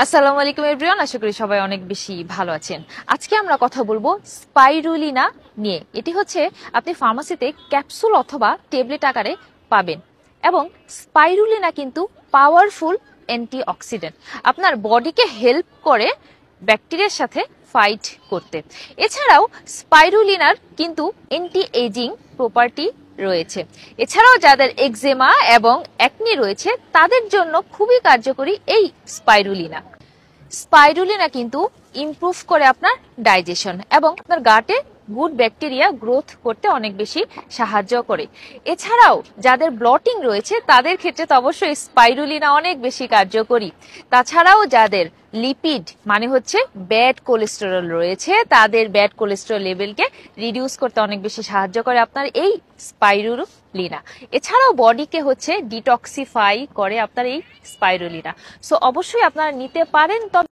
আসসালামু আলাইকুম এভরিওয়ান, আশা করি সবাই অনেক বেশি ভালো আছেন। আজকে আমরা কথা বলবো স্পাইরুলিনা নিয়ে। এটি হচ্ছে আপনি ফার্মাসিতে ক্যাপসুল অথবা ট্যাবলেট আকারে পাবেন এবং স্পাইরুলিনা কিন্তু পাওয়ারফুল অ্যান্টিঅক্সিডেন্ট, আপনার বডিকে হেল্প করে ব্যাকটেরিয়ার সাথে ফাইট করতে। এছাড়াও স্পাইরুলিনার কিন্তু অ্যান্টি এজিং প্রপার্টি রয়েছে। এছাড়াও যাদের এক্সেমা এবং অ্যাকনি রয়েছে তাদের জন্য খুবই কার্যকরী এই স্পাইরুলিনা। স্পাইরুলিনা কিন্তু ইমপ্রুভ করে আপনার ডাইজেশন এবং আপনার গাটে গুড ব্যাকটেরিয়া গ্রোথ করতে অনেক বেশি সাহায্য করে। এছাড়াও যাদের ব্লটিং রয়েছে তাদের ক্ষেত্রে তো অবশ্যই স্পাইরুলিনা অনেক বেশি কার্যকরী। তাছাড়াও যাদের লিপিড মানে হচ্ছে ব্যাড কোলেস্টেরল রয়েছে তাদের ব্যাড কোলেস্টেরল লেভেলকে রিডিউস করতে অনেক বেশি সাহায্য করে আপনার এই স্পাইরুলিনা। এছাড়াও বডিকে হচ্ছে ডিটক্সিফাই করে আপনার এই স্পাইরুলিনা। সো অবশ্যই আপনারা নিতে পারেন। তবে